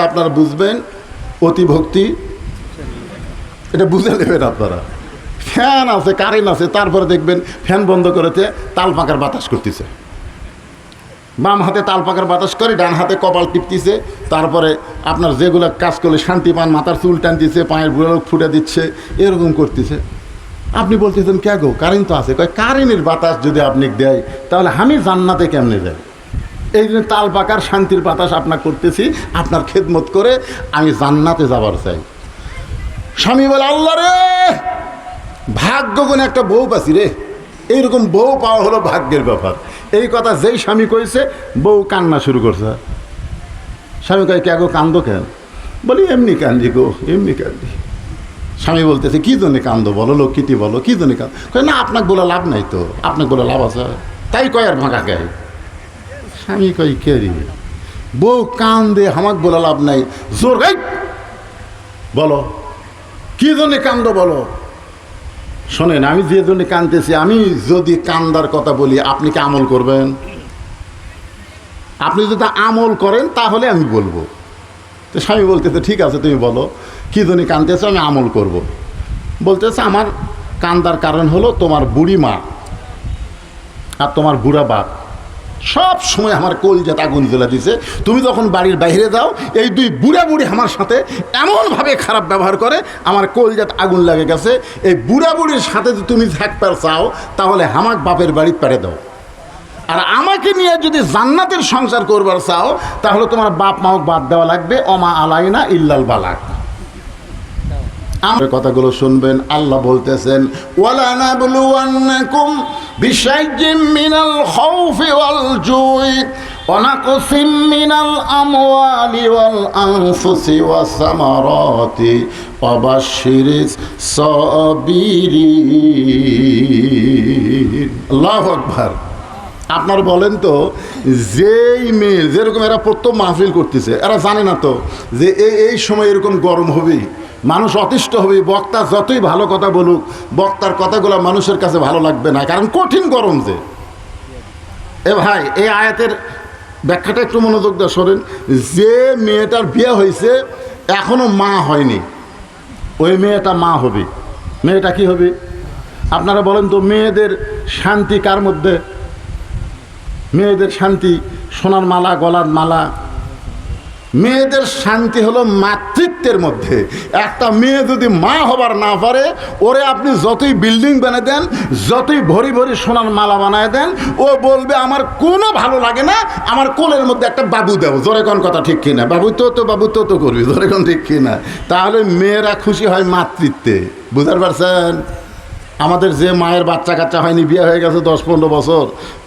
আপনারা বুঝবেন অতিভক্তি, এটা বুঝে নেবেন আপনারা। ফ্যান আছে, কারেন্ট আছে, তারপরে দেখবেন ফ্যান বন্ধ করেছে, তাল পাকার বাতাস করতেছে, বাম হাতে তাল পাকার বাতাস করে, ডান হাতে কপাল টিপতেছে, তারপরে আপনার যেগুলো কাজ করলে শান্তি পান, মাথার চুল টানতেছে, পায়ের বুড়ো ফুটে দিচ্ছে, এরকম করতেছে। আপনি বলতেছেন কে গো, কারেন্ট তো আছে। কয় কারেন্টের বাতাস যদি আপনি দেয় তাহলে আমি জান্নাতে কেমনে যাই? এই জন্য তাল পাকার শান্তির বাতাস আপনার করতেছি, আপনার খেদমত করে আমি জান্নাতে যাবার চাই। স্বামী বলে আল্লাহ রে, ভাগ্য গুণে একটা বউ পাচ্ছি রে, এইরকম বউ পাওয়া হলো ভাগ্যের ব্যাপার। এই কথা যেই স্বামী কইছে, বউ কান্না শুরু করছে। স্বামী কয় কে গো, কান্দো কেন? বলি এমনি কান্দি গো, এমনি কান্দি। স্বামী বলতেছে কি জন্য কান্দো বলো, লক্ষ্মীটি বলো, কি জন্য কান্দ? কয় না, আপনাকে বলে লাভ নাই তো, আপনাকে বলে লাভ আছে, তাই কয় আর ভাঙা গায়ে। স্বামী কয় কে রে, বউ কান্দে, আমাকে বলে লাভ নাই, জোর গাই বলো কি জন্য কান্দো বলো। শোনেন, আমি যে জন্য কান্দতেছি, আমি যদি কান্দার কথা বলি আপনি কি আমল করবেন? আপনি যদি আমল করেন তাহলে আমি বলবো। তো স্বামী বলতেছে ঠিক আছে তুমি বলো কি জন্য কান্দতেছো, আমি আমল করব। বলতেছে আমার কান্দার কারণ হলো তোমার বুড়ি মা আর তোমার বুড়া বাপ সব সময় আমার কলজাতে আগুন জ্বলে দিছে। তুমি যখন বাড়ির বাইরে যাও, এই দুই বুড়া বুড়ি আমার সাথে এমনভাবে খারাপ ব্যবহার করে, আমার কলজাতে আগুন লাগে গেছে। এই বুড়া বুড়ির সাথে যদি তুমি থাকতে চাও তাহলে আমাকে বাপের বাড়ি পেড়ে দাও, আর আমাকে নিয়ে যদি জান্নাতের সংসার করবার চাও তাহলে তোমার বাপ মাও বাদ দেওয়া লাগবে, অমা আলাইনা ইল্লাল বালাগ। আমার কথাগুলো শুনবেন। আল্লাহ বলতেছেন ওয়ালা নাবলুওয়ান্নাকুম বিশাইইম মিনাল খাউফি ওয়াল জুই ওয়া নাকসিম মিনাল আমওয়ালি ওয়াল আনফুসি ওয়াস সামারাতি ওয়া বাশশিরিস সাবিরিন। আল্লাহু আকবার। আপনার বলেন তো, যেই মেয়ে যেরকম এরা প্রথম মাহফিল করতেছে, এরা জানে না তো যে এই সময় এরকম গরম হবে, মানুষ অতিষ্ঠ হবে, বক্তা যতই ভালো কথা বলুক বক্তার কথাগুলো মানুষের কাছে ভালো লাগবে না, কারণ কঠিন গরম। যে এ ভাই, এই আয়াতের ব্যাখ্যাটা একটু মনোযোগ দিয়ে শোনেন। যে মেয়েটার বিয়ে হয়েছে এখনো মা হয়নি, ওই মেয়েটা মা হবে। মেয়েটা কি হবে আপনারা বলেন তো? মেয়েদের শান্তি কার মধ্যে? মেয়েদের শান্তি সোনার মালা, গলার মালা। মেয়েদের শান্তি হলো মাতৃত্বের মধ্যে। একটা মেয়ে যদি মা হবার না পারে, ওরে আপনি যতই বিল্ডিং বানিয়ে দেন, যতই ভরি ভরি সোনার মালা বানায় দেন, ও বলবে আমার কোনো ভালো লাগে না, আমার কোলের মধ্যে একটা বাবু দেবো। জোরে কোন কথা ঠিক কিনা? বাবু তো বাবু তো করবি, জোরে কোন ঠিক কিনা? তাহলে মেয়েরা খুশি হয় মাতৃত্বে। বুঝতে পারছেন? আমাদের যে মায়ের বাচ্চা কাচ্চা হয়নি, বিয়ে হয়ে গেছে 10-15 বছর,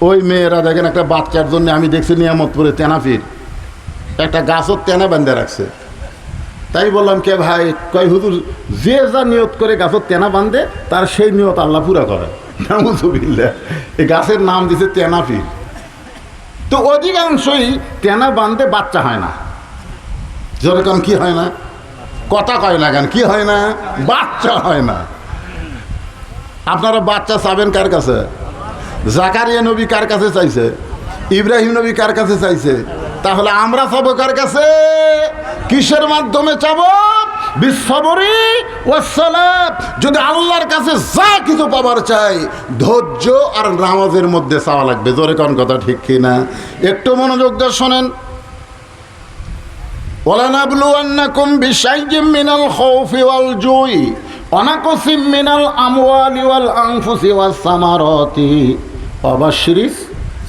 ওই মেয়েরা দেখেন একটা বাচ্চার জন্য, আমি দেখছি নিয়ামতপুরে তেনাফির একটা গাছও তেনা বান্ধে রাখছে। তাই বললাম কে ভাই? কয় হুজুর, যে যা নিয়ত করে গাছের তেনা বান্ধে তার সেই নিয়ত আল্লাহ পুরা করে। নাউযুবিল্লাহ। এই গাছের নাম দিছে তেনাফির। তো অধিকাংশই তেনা বান্ধে বাচ্চা হয় না। যেরকম কি হয় না? কথা কয় না কেন? কি হয় না? বাচ্চা হয় না। আপনারা বাচ্চা চাবেন কার কাছে? জাকারিয়া নবী কার কাছে চাইছে? ইব্রাহিম নবী কার কাছে চাইছে? তাহলে আমরা চাবো কার কাছে? কিসের মাধ্যমে চাবো? বিসসবরি ওয়াসসালাত। যদি আল্লাহর কাছে যা কিছু পাবার চাই, ধৈর্য আর নামাজের মধ্যে চাওয়া লাগবে। জোরে কোন কথা ঠিক কিনা? একটু মনোযোগ দিয়ে শোনেন। ওয়ালা নাবলুওয়ান্নাকুম বিশাইইম মিনাল খাউফি ওয়াল জুই ওয়া নাকসিম মিনাল আমওয়ালি ওয়াল আনফুসি ওয়াস সামারাতি ওয়া বাশশিরিস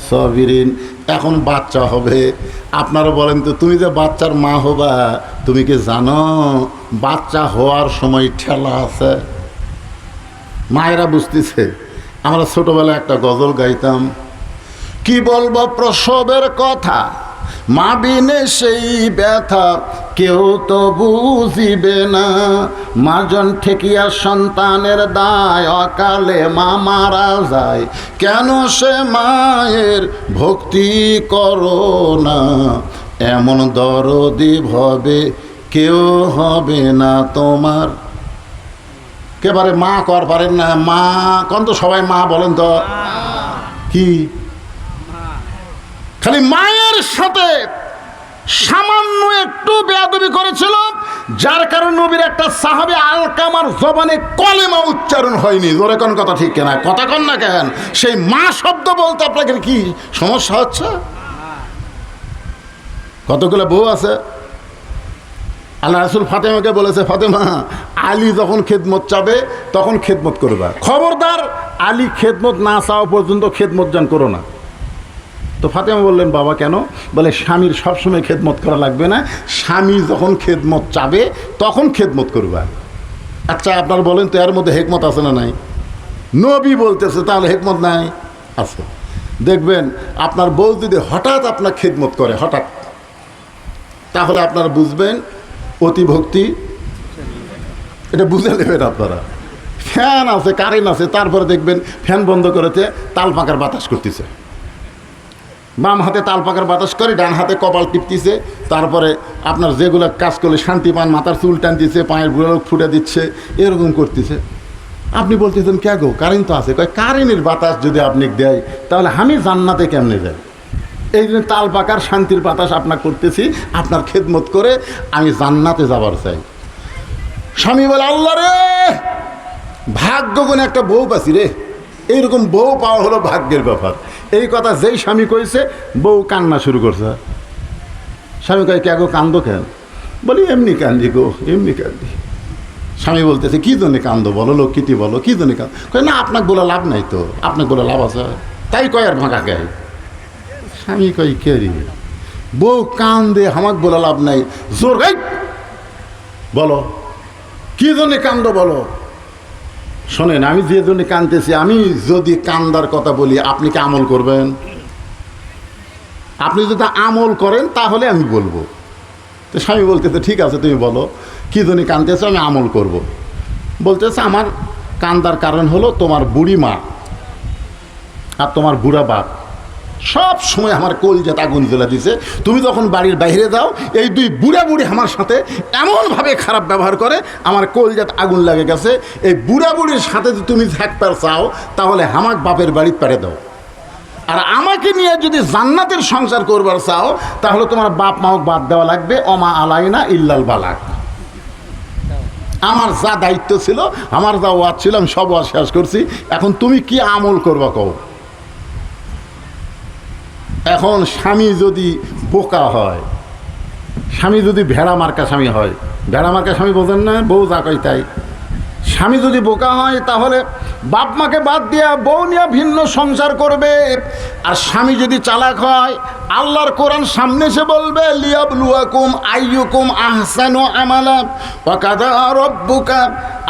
সাবিরিন। এখন বাচ্চা হবে। আপনারা বলেন তো, তুমি যে বাচ্চার মা হবা, তুমি কি জানো বাচ্চা হওয়ার সময় ঠেলা আছে? মায়েরা বুঝতেছে। আমরা ছোটবেলায় একটা গজল গাইতাম, কি বলবো প্রসবের কথা, মা বিনে সেই ব্যথা কেউ তো বুঝিবে না, মাজন ঠেকিয়া সন্তানের দায়, অকালে মা মারা যায়, কেন সে মায়ের ভক্তি করো না, এমন দরদি ভবে কেউ হবে না তোমার। কেবারে মা কর পারেন না? মা কন তো সবাই মা বলেন তো। কি খালি মায়ের সাথে সামান্য একটু বেয়াদবি করেছিল, যার কারণে নবীর একটা সাহাবী আলকামার জবানে কলেমা উচ্চারণ হয়নি। জোরে কোন কথা ঠিক কেনা, কথা কন না কেন? সেই মা শব্দ বলতে আপনাকে কি সমস্যা হচ্ছে? কতগুলো বউ আছে, আল্লাহ রাসূল ফাতেমাকে বলেছে, ফাতেমা আলী যখন খেদমত চাবে তখন খেদমত করবা, খবরদার আলী খেদমত না চাওয়া পর্যন্ত খেদমত জান করো না। তো ফাতেমা বললেন, বাবা কেন? বলে স্বামীর সবসময় খেদমত করা লাগবে না, স্বামী যখন খেদমত চাবে তখন খেদমত করবা। আচ্ছা আপনার বলেন তো এর মধ্যে হেকমত আছে না নাই? নবী বলতেছে, তাহলে হেকমত নাই? আছে। দেখবেন আপনার বউ যদি হঠাৎ আপনার খেদমত করে, হঠাৎ, তাহলে আপনারা বুঝবেন অতিভক্তি, এটা বুঝে নেবেন আপনারা। ফ্যান আছে, কারেন্ট আছে, তারপরে দেখবেন ফ্যান বন্ধ করেছে, তাল পাকার বাতাস করতেছে, বাম হাতে তাল পাকার বাতাস করে, ডান হাতে কপাল টিপতেছে, তারপরে আপনার যেগুলো কাজ করলে শান্তি পান, মাথার চুল টানতেছে, পায়ের বুড়ো ফুটে দিচ্ছে, এরকম করতেছে। আপনি বলতেছেন কে গো, কারেন্ট তো আছে। কয় কারেন্টের বাতাস যদি আপনি দেয় তাহলে আমি জান্নাতে কেমনে যাই? এই জন্য তাল পাকার শান্তির বাতাস আপনার করতেছি, আপনার খেদমত করে আমি জান্নাতে যাবার চাই। স্বামী বলে, আল্লাহ রে, ভাগ্য গুণে একটা বউ পাচ্ছি রে, এইরকম বউ পাওয়া হলো ভাগ্যের ব্যাপার। এই কথা যেই স্বামী কইছে, বউ কান্না শুরু করছে। স্বামী কয়, কে গো কান্দো কেন? বলি এমনি কান্দি গো, এমনি কান্দি। স্বামী বলতেছে, কী জন্য কান্দো বলো, লক্ষ্মীটি বলো, কী জন্য কান্দো? কয় না, আপনাকে বলে লাভ নাই তো, আপনাকে বলে লাভ আছে, তাই কয় আর ভাঙা গায়ে। স্বামী কই কে রে, বউ কান্দে, আমাকে বলে লাভ নাই, জোর গাই বলো কি জন্য কান্দো বলো। শোনেন, আমি যে জন্য কান্দতেছি, আমি যদি কান্দার কথা বলি আপনি কি আমল করবেন? আপনি যদি আমল করেন তাহলে আমি বলবো। তো স্বামী বলতেছে, ঠিক আছে তুমি বলো কি জন্য কান্দতেছো, আমি আমল করব। বলতেছে, আমার কান্দার কারণ হলো তোমার বুড়ি মা আর তোমার বুড়া বাপ সব সময় আমার কলজাতে আগুন জ্বলা দিছে। তুমি যখন বাড়ির বাইরে যাও, এই দুই বুড়া বুড়ি আমার সাথে এমনভাবে খারাপ ব্যবহার করে, আমার কলজাতে আগুন লাগে গেছে। এই বুড়া বুড়ির সাথে যদি তুমি থাকতে চাও তাহলে আমাক বাপের বাড়ি পাড়ে দাও, আর আমাকে নিয়ে যদি জান্নাতের সংসার করবার চাও তাহলে তোমার বাপ মাও বাদ দেওয়া লাগবে। অমা আলাইনা ইল্লাল বালাগ। আমার যা দায়িত্ব ছিল, আমার যা ওয়াজ ছিল, আমি সব ওয়াজ শেষ করছি। এখন তুমি কি আমল করবা কও। এখন স্বামী যদি বোকা হয়, স্বামী যদি ভেড়া মার্কা স্বামী হয়, ভেড়া মার্কা স্বামী বোঝেন না, বউ যা কয় তাই। স্বামী যদি বোকা হয় তাহলে বাপ মাকে বাদ দিয়া বউ নিয়ে ভিন্ন সংসার করবে। আর স্বামী যদি চালাক হয়, আল্লাহর কোরআন সামনে এসে বলবে, লিয়াবলুয়াকুম আইয়ুকুম আহসানু আমালা ওয়া কাযা রাব্বুকা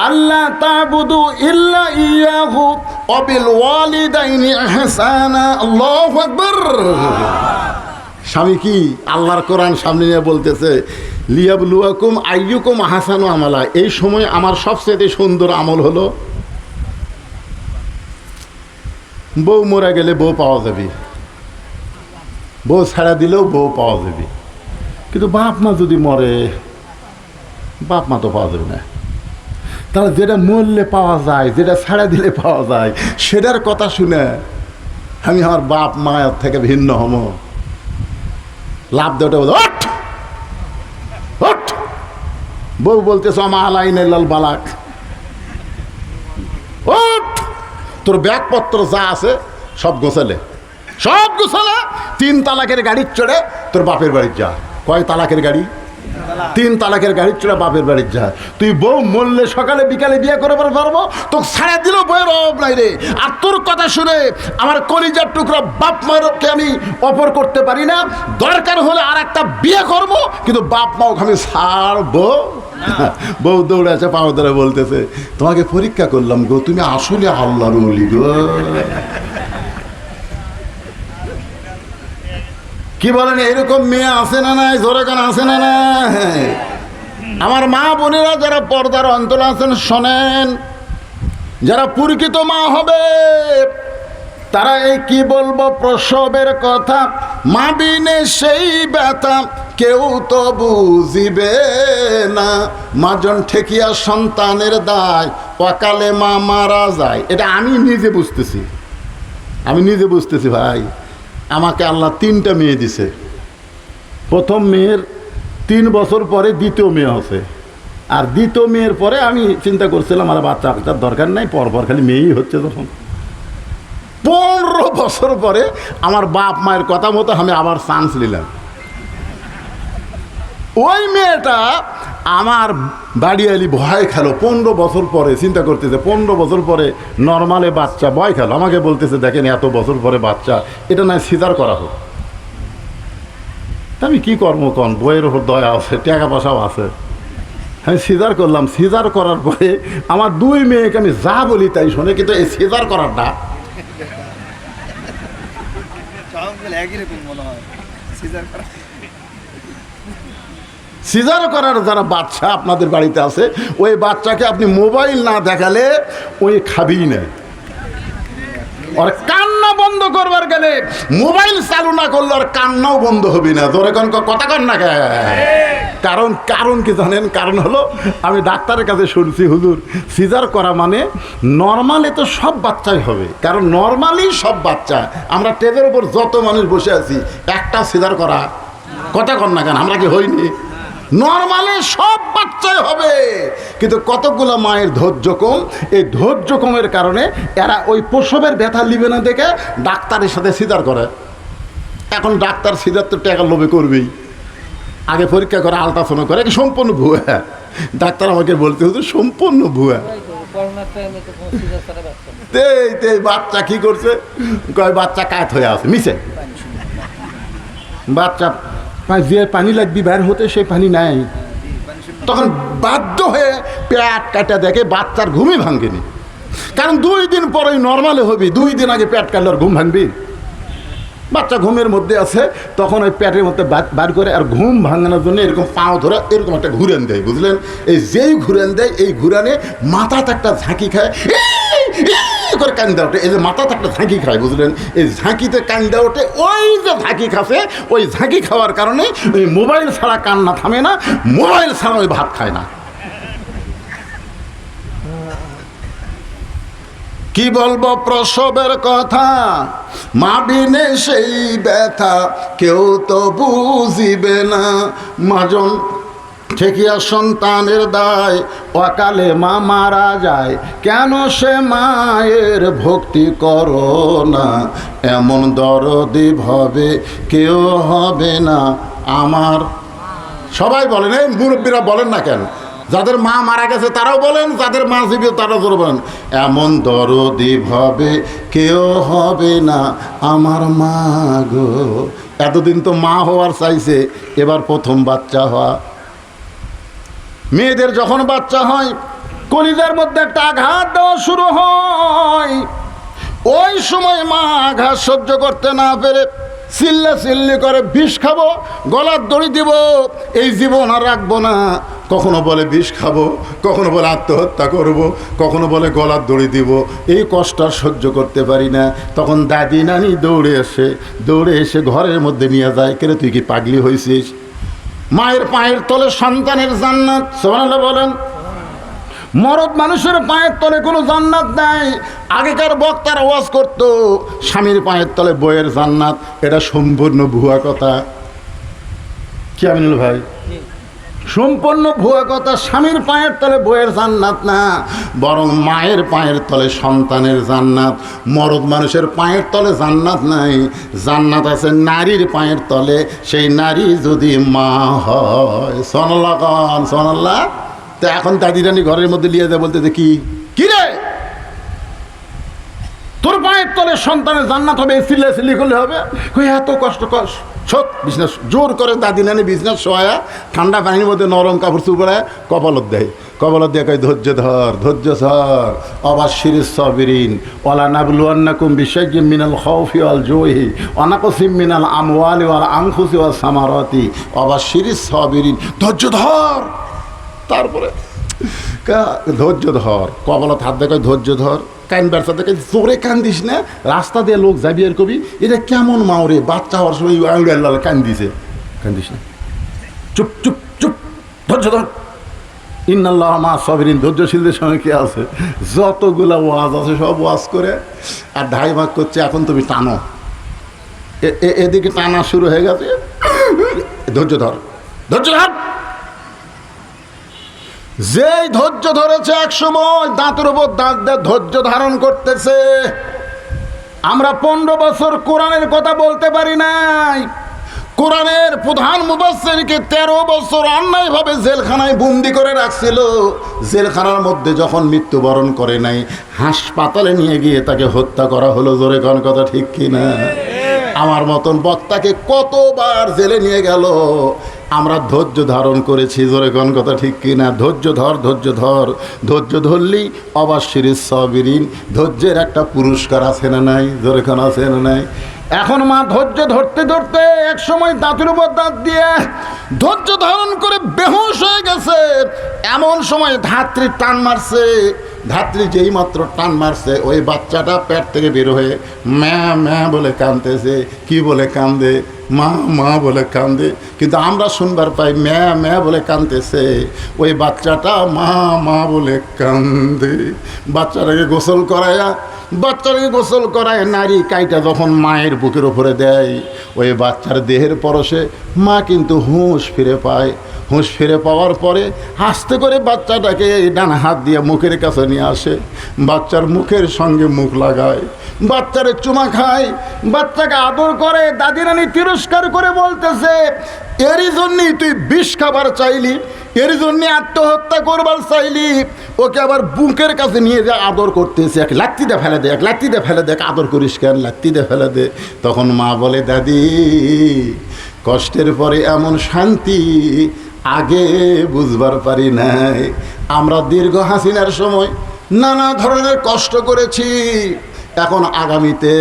আল্লা তা'বুদু ইল্লা ইয়াহু ওয়া বিল ওয়ালিদাইনি ইহসানা। আল্লাহু আকবার। স্বামী কি আল্লাহর কোরআন সামনে নিয়ে বলতেছে, লিয়াবলুয়াকুম আইয়ুকুম আহসানু আমালা। এই সময় আমার সবচেয়ে সুন্দর আমল হলো, বউ মরে গেলে বউ পাওয়া যাবে, বউ ছাড়া দিলেও বউ পাওয়া যাবে, কিন্তু বাপ মা যদি মরে, বাপ মা তো পাওয়া যাবে না। তাহলে যেটা মরলে পাওয়া যায়, যেটা ছাড়া দিলে পাওয়া যায়, সেটার কথা শুনে আমি আমার বাপ মায়ের থেকে ভিন্ন হব, লাভ দেওয়াটা বলো ওঠ ওঠ। বউ বলতেছ আমা আলাইন লাল বালাক, ওঠ, তোর ব্যাগপত্র যা আছে সব গোছালে, সব গোছালে, 3 তালাকের গাড়ির চড়ে তোর বাপের বাড়ির যা। কয় তালাকের গাড়ি? 3 তালাকের গাড়ির চড়ে বাপের বাড়ির যা। তুই বউ মরলে সকালে বিকালে বিয়ে করে পারবো, তোকে ছাড়া দিলেও বইয়ের অভাব নাই রে। আর তোর কথা শুনে আমার কলিজার টুকরা বাপ মাকে আমি অপর করতে পারি না। দরকার হলে আর একটা বিয়ে করব, কিন্তু বাপ মাকে আমি ছাড়বো। বউ দৌড়ে আছে, পাও ধরে বলতেছে, তোমাকে পরীক্ষা করলাম গো, তুমি আসলে আল্লাহর ওলি গো। কি বলেন, এরকম মেয়ে আছে না নাই? জোরে কান আছে না না? আমার মা বোনেরা যারা পর্দার অন্তর আছেন শোনেন, যারা পরিচিত মা হবে তারা এই কি বলবো প্রসবের কথা, মা বিনে সেই ব্যথা কেউ তো বুঝিবে না। মাজন ঠেকিয়া সন্তানের দায়, অকালে মা মারা যায়। এটা আমি নিজে বুঝতেছি, আমি নিজে বুঝতেছি ভাই। আমাকে আল্লাহ 3টা মেয়ে দিছে, প্রথম মেয়ের 3 বছর পরে দ্বিতীয় মেয়ে আছে, আর দ্বিতীয় মেয়ের পরে আমি চিন্তা করছিলাম আর বাচ্চা কাচ্চার দরকার নাই, পরপর খালি মেয়েই হচ্ছে। তখন 15 বছর পরে আমার বাপ মায়ের কথা মতো আমি আবার চান্স নিলাম। ওই মেয়েটা আমার বাড়ি আলি ভয় খেলো 15 বছর পরে, চিন্তা করতেছে 15 বছর পরে নর্মালে বাচ্চা, ভয় খেলো। আমাকে বলতেছে দেখেন এত বছর পরে বাচ্চা, এটা নয় সিজার করা হোক। আমি কি কর্ম কন, বইয়ের ওপর দয়া আছে, টাকা পয়সাও আছে, আমি সিজার করলাম। সিজার করার পরে আমার 2 মেয়েকে আমি যা বলি তাই শোনে, কিন্তু এই সিজার করারটা সিজার করার যারা বাচ্চা আপনাদের বাড়িতে আছে, ওই বাচ্চাকে আপনি মোবাইল না দেখালে ওই খাবেই না। আর কান্না বন্ধ করবার গেলে মোবাইল চালু না করলে আর কান্নাও বন্ধ হবে না। ধরে কোন কথা কন না, কারণ কি জানেন? কারণ হলো আমি ডাক্তারের কাছে শুনছি, হুজুর সিজার করা মানে নর্মালে তো সব বাচ্চাই হবে, কারণ নর্মালি সব বাচ্চা, আমরা টেজের উপর যত মানুষ বসে আছি একটা সিজার করা, কথা কন না কেন, আমরা কি হইনি? নর্মালে সব বাচ্চাই হবে, কিন্তু কতগুলো মায়ের ধৈর্য কম। এই ধৈর্য কমের কারণে এরা ওই প্রসবের ব্যথা লিবে না দেখে ডাক্তারের সাথে সিজার করে। এখন ডাক্তার সিজার তো টাকা লোভে করবেই, আগে পরীক্ষা করে আলট্রাসাউন্ড করে, সম্পূর্ণ ভুয়া। ডাক্তার আমাকে বলতে হতো সম্পূর্ণ ভুয়া। বাচ্চা কি করছে, কয় বাচ্চা কাত হয়ে আছে, মিশে বাচ্চা যে পানি লাগবে বের হতে, সেই পানি নাই। তখন বাধ্য হয়ে পেট কাটা দেখে বাচ্চার ঘুমই ভাঙেনি, কারণ 2 দিন পরেই নর্মালে হবি, 2 দিন আগে পেট কাটলে আর ঘুম ভাঙবি? বাচ্চা ঘুমের মধ্যে আছে, তখন ওই পেটের মধ্যে বার করে, আর ঘুম ভাঙানোর জন্য এরকম পাও ধরে এরকম একটা ঘুরান দেয়, বুঝলেন? এই যেই ঘুরান দেয়, এই ঘুরানে মাথাতে একটা ঝাঁকি খায়, করে কান্দা ওঠে। এই যে মাথাতে একটা ঝাঁকি খায়, বুঝলেন? এই ঝাঁকিতে কান্দা ওঠে, ওই যে ঝাঁকি খাচ্ছে, ওই ঝাঁকি খাওয়ার কারণে ওই মোবাইল ছাড়া কান্না থামে না, মোবাইল ছাড়া ওই ভাত খায় না। কি বলবো প্রসবের কথা, মা বিনে সেই ব্যথা কেউ তো বুঝিবে না। মাজন ঠেকিয়া সন্তানের দায়, অকালে মা মারা যায়, কেন সে মায়ের ভক্তি করো না। এমন দরদি ভাবে কেউ হবে না আমার। সবাই বলেন, এই মুরব্বীরা বলেন না কেন? যাদের মা মারা গেছে তারাও বলেন, যাদের মা জীবিত তারাও জোর বলেন, এমন দরদি ভাবে কেউ হবে না আমার মা গো। এতদিন তো মা হওয়ার চাইছে, এবার প্রথম বাচ্চা হওয়া। মেয়েদের যখন বাচ্চা হয় কলিজার মধ্যে একটা আঘাত দেওয়া শুরু হয়, ওই সময় মা আঘাত সহ্য করতে না পেরে চিল্লি করে বিষ খাবো, গলার দড়ি দিব, এই জীবন আর রাখবো না। কখনো বলে বিষ খাবো, কখনো বলে আত্মহত্যা করব, কখনো বলে গলার দড়ি দিব। এই কষ্ট আর সহ্য করতে পারি না। তখন দাদি নানি দৌড়ে এসে ঘরের মধ্যে নিয়ে যায়, কেরে তুই কি পাগলি হয়েছিস? মায়ের পায়ের তলে সন্তানের জান্নাত, সুবহানাল্লাহ বলেন। মরদ মানুষের পায়ের তলে কোনো জান্নাত নাই। আগেকার বক্তারা ওয়াজ করতো স্বামীর পায়ের তলে বইয়ের জান্নাত, এটা সম্পূর্ণ ভুয়া কথা। কি আমিনুল ভাই? সম্পূর্ণ ভুয়া কথা। স্বামীর পায়ের তলে বইয়ের জান্নাত না, বরং মায়ের পায়ের তলে সন্তানের জান্নাত। মরদ মানুষের পায়ের তলে জান্নাত নাই, জান্নাত আছে নারীর পায়ের তলে। সেই নারী যদি মা হয়, সুবহানাল্লাহ খান, সুবহানাল্লাহ। তো এখন দাদি রানী ঘরের মধ্যে নিয়ে যায়, বলতে কি রে তোর পায়ের তলে সন্তানের জান্নাত হবে, সিল্লি করলে হবে? এত কষ্ট সব বিজনেস জোর করে দাদি নানি বিজনেস শোয়া ঠান্ডা পানির মধ্যে নরম কাপড় চুপড়ায় কপালত দেয়, কপালত দিয়ে কয় ধৈর্য ধর অবাশির সাবিরিন ওয়ালা নাবলুয়ান্নাকুম বিশাইয়্যিম মিনাল খাউফি ওয়াল জুই ওয়া নাকসিম মিনাল আমওয়ালি ওয়াল আনফুসি ওয়াস সামারাতি অবাশির সাবিরিন। ধৈর্য ধর, তারপরে ধৈর্য ধর, কপালত হাত দেখে ধৈর্য ধর, কান ব্যবসা দেখে জোরে কান্দিস না। রাস্তা দিয়ে লোক যাবি আর কবি এটা কেমন মাওরে, বাচ্চা হওয়ার সময় কান্দিস না, চুপ চুপ চুপ, ধৈর্য ধর। ইন্নাল্লাহ মা সাবিরিন, ধৈর্যশীলদের সঙ্গে কে আছে? যতগুলা ওয়াজ আছে সব ওয়াজ করে আর ঢাই ভাগ করছে। এখন তুমি টানো, এদিকে টানা শুরু হয়ে গেছে, ধৈর্য ধর, ধৈর্য ধর। যেই ধৈর্য ধরেছে এক সময় দাঁতের উপর দাঁত দিয়ে ধৈর্য ধারণ করতেছে। আমরা 15 বছর কোরআনের কথা বলতে পারি নাই। কোরআনের প্রধান মুফাসসিরকে 13 বছর অন্যায়ভাবে জেলখানায় বন্দি করে রাখছিল। জেলখানার মধ্যে যখন মৃত্যুবরণ করে নাই, হাসপাতালে নিয়ে গিয়ে তাকে হত্যা করা হলো। জোরে কোন কথা ঠিক কিনা? আমার মতন বক্তাকে কতবার জেলে নিয়ে গেল, আমরা ধৈর্য ধারণ করেছি। জোরে কোন কথা ঠিক কিনা? ধৈর্য ধর, ধৈর্য ধর। ধৈর্য ধরলেই অবাশশিরিস সাবিরিন, ধৈর্যের একটা পুরস্কার আছে না নাই? জোরে কোন আছে না নাই? এখন মা ধৈর্য ধরতে ধরতে এক সময় দাঁতের উপর দাঁত দিয়ে ধৈর্য ধারণ করে বেহুশ হয়ে গেছে। এমন সময় ধাত্রী টান মারছে। ধাত্রী যেই মাত্র টান মারছে, ওই বাচ্চাটা পেট থেকে বের হয়ে ম্যা ম্যা বলে কাঁদতেছে। কি বলে কান্দে? মা মা বলে কান্দে। কিন্তু আমরা শুনবার পাই ম্যা ম্যা বলে কাঁদতেছে। ওই বাচ্চাটা মা মা বলে কান্দে। বাচ্চাটাকে গোসল করায় নারী কাইটা যখন মায়ের বুকের উপরে দেয়, ওই বাচ্চার দেহের পরশে মা কিন্তু হুঁশ ফিরে পায়। হুঁশ ফিরে পাওয়ার পরে আস্তে করে বাচ্চাটাকে ডান হাত দিয়ে মুখের কাছে নিয়ে আসে, বাচ্চার মুখের সঙ্গে মুখ লাগায়, বাচ্চারে চুমা খায়, বাচ্চাকে আদর করে। দাদি রানী তিরস্কার করে বলতেছে, এরই জন্যই তুই বিষ খাবার চাইলি, এর জন্যে আত্মহত্যা করবার চাইলি। ওকে আবার বুকের কাছে নিয়ে যা আদর করতেছে। এক লাত্তিতে ফেলে দে, এক লাত্তিতে ফেলে দে, আদর করিস কেন? লাত্তিতে ফেলে দে। তখন মা বলে, দাদি, কষ্টের পরে এমন শান্তি আগে বুঝবার পারি নাই। আমরা দীর্ঘ হাসিনার সময় নানা ধরনের কষ্ট করেছি। এখন আগামীতে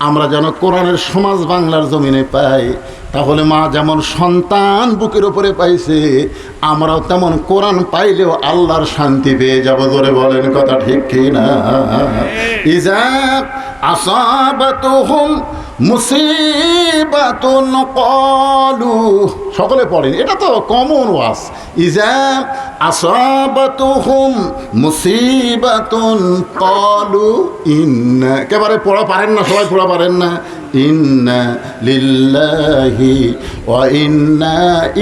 আমরা যেন কোরআনের সমাজ বাংলার জমিনে পাই। তাহলে মা যেমন সন্তান বুকের উপরে পাইছে, আমরাও তেমন কোরআন পাইলেও আল্লাহর শান্তি পেয়ে যাব। জোরে বলেন কথা ঠিক কিনা? ইজা আসাবাতুহুম মুসিবাতুন ক্বালু, সকলে পড়েন, এটা তো কমন ওয়াজ। ইজা আসাবাতুহুম মুসিবাতুন ক্বালু ইন্না, একেবারে পড়া পারেন না, সবাই পড়া পারেন না। ইন্না লিল্লাহি ওয়া ইন্না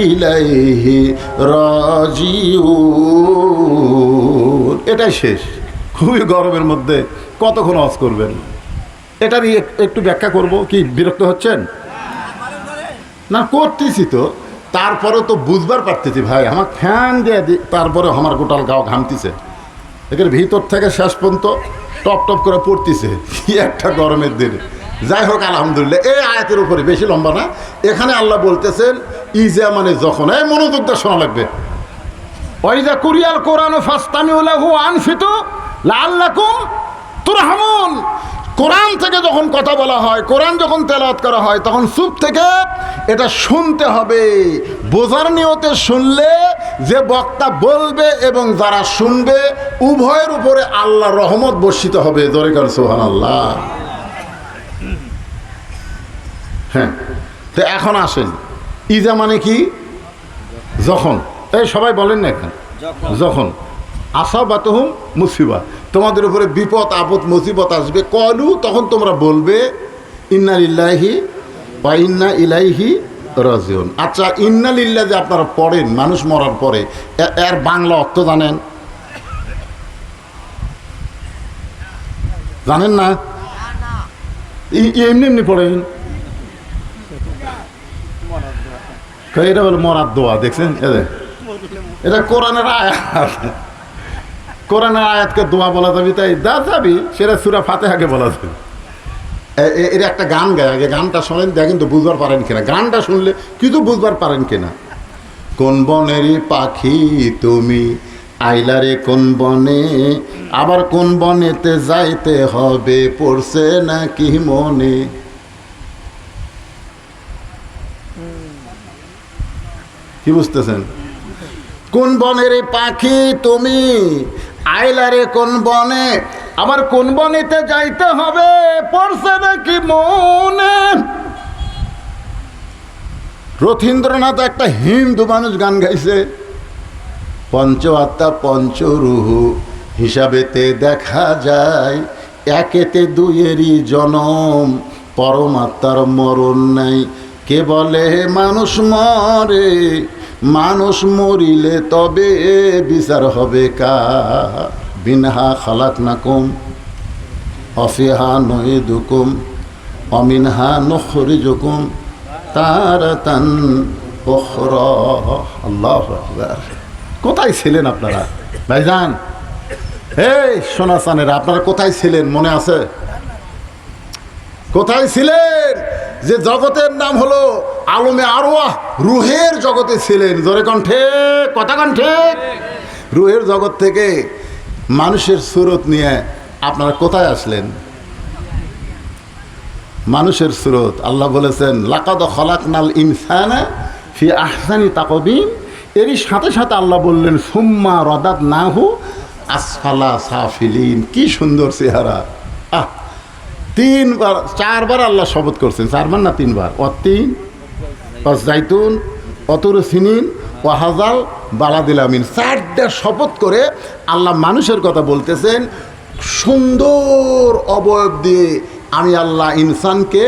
ইলাইহি রাজিউন। এটাই শেষ। খুবই গরমের মধ্যে কতক্ষণ ওয়াজ করবেন? এটারই একটু ব্যাখ্যা করব। কি বিরক্ত হচ্ছেন? না, করতেছি তো, তারপরে তো বুঝবার পারতেছি ভাই। আমার ফ্যান দিয়ে তারপরে আমার গোটাল গাও ঘামতিছে। এখানে ভিতর থেকে শেষ পর্যন্ত টপ টপ করে পড়তেছে। কি একটা গরমের দিনে। যাই হোক, আলহামদুলিল্লাহ। এই আয়াতের উপরে বেশি লম্বা না। এখানে আল্লাহ বলতেছেন ইজা মানে যখন। এই মনোযোগটা শোনা লাগবে। ওয়াইজা কুরিয়াল কোরআন ফাস্তামিউ লাহু আনফিতু লাআল্লাকুম তুরহামুন। কোরআন থেকে যখন কথা বলা হয়, কোরআন যখন তেলাওয়াত করা হয়, তখন চুপ থেকে এটা শুনতে হবে। বোঝার নিয়তে শুনলে যে বক্তা বলবে এবং যারা শুনবে উভয়ের উপরে আল্লাহর রহমত বর্ষিত হবে। জোরে কর সুবহানাল্লাহ। হ্যাঁ, তো এখন আসেন, ইজা মানে কি? যখন। এই সবাই বলেন না এখন, যখন আসাবাতুহুম মুসিবা, তোমাদের উপরে বিপদ আপদ মুসিবত আসবে, কলু, তখন তোমরা বলবে ইন্না লিল্লাহি ওয়া ইন্না ইলাইহি রাজিউন। আচ্ছা, ইন্না লিল্লাহ যে আপনারা পড়েন মানুষ মরার পরে, এর বাংলা অর্থ জানেন? জানেন না? এমনি এমনি পড়েন। এটা বলে মরার দোয়া। দেখছেন, এটা কোরআনের আয়াত। কোরআনের আয়াতকে দোয়া বলা যাবি, তাই দা যাবি, সেটা সূরা ফাতিহাকে বলা যাবে। এর একটা গান গায়, আগে গানটা শোনেন, দেখেন তো বুঝবার পারেন কিনা। গানটা শুনলে কিছু বুঝবার পারেন কিনা। কোন বনেরই পাখি তুমি, আইলারে কোন বনে, আবার কোন বনেতে যাইতে হবে, পড়ছে নাকি মনে। কি বুঝতেছেন? কোন বনের পাখি তুমি, আইলারে কোন বনে, আবার কোন বনেতে যাইতে হবে, পড়ছে নাকি মনে। রথীন্দ্রনাথ একটা হিন্দু মানুষ গান গাইছে, পঞ্চ আত্মা পঞ্চরুহু হিসাবেতে দেখা যায়, একেতে দুইয়েরই জনম, পরমাত্মার মরণ নাই, কে বলে মানুষ মরে, মানুষ মরিলে তবে বিচার হবে কার। বিনহা খালাকনাকুম অফিহা নুইদুকুম অমিনহা নুখরিজুকুম তারাতান উখরা। আল্লাহু আকবার। কোথায় ছিলেন আপনারা ভাইজান? এই সোনা চানেরা, আপনারা কোথায় ছিলেন মনে আছে? কোথায় ছিলেন যে জগতের নাম হলো আলমে আরওয়াহ, রুহের জগতে ছিলেন? জোরে কণ্ঠে কথা কণ্ঠে। রুহের জগৎ থেকে মানুষের সুরত নিয়ে আপনারা কোথায় আসলেন? মানুষের সুরত। আল্লাহ বলেছেন লাকাদ খালাকনাল ইনসানা ফি আহসানি তাকবীম। এরই সাথে সাথে আল্লাহ বললেন সুম্মা রাদাদনাহু আসফালা সাফিলিন। কি সুন্দর চেহারা! আহ, তিনবার চারবার আল্লাহ শপথ করছেন। চারবার না তিনবার? অতীন জাইতুন অতুর সিনিন ও হাজাল বালাদিল আমিন। চারটা শপথ করে আল্লাহ মানুষের কথা বলতেছেন। সুন্দর অবয়ব দিয়ে আমি আল্লাহ ইনসানকে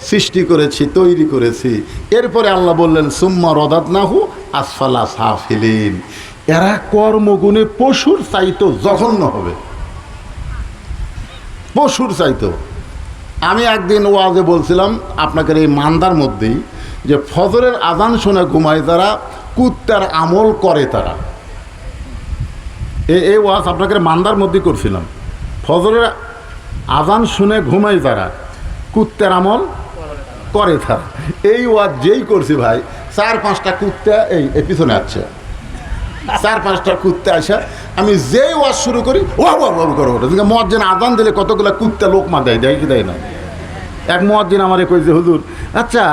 সৃষ্টি করেছি, তৈরি করেছি। এরপরে আল্লাহ বললেন সুম্মা রাদাদনাহু আসফালা সাফিলিন। এরা কর্মগুণে পশুর চাইতো জঘন্য হবে, পশুর চাইতো। আমি একদিন ওয়াজে বলছিলাম আপনাকে এই মান্দার মধ্যেই যে ফজরের আজান শুনে ঘুমায় তারা, কুত্তার আমল করে তারা। এই ওয়াজ আপনাকে মান্দার মধ্যেই করছিলাম। ফজরের আজান শুনে ঘুমায় তারা, কুত্তার আমল করে তারা। এই ওয়াজ যেই করছি ভাই, 4-5টা কুত্তা এই পিছনে আসছে। 4-5টা কুত্তা আসা, আমি যেই ওয়াজ শুরু করি ও করো ওটা। মুয়াজ্জিন আজান দিলে কতগুলো কুত্তা লোক মা দেয় কি দেয় না? এক মুয়াজ্জিন আমারে কইছে হুজুর আচ্ছা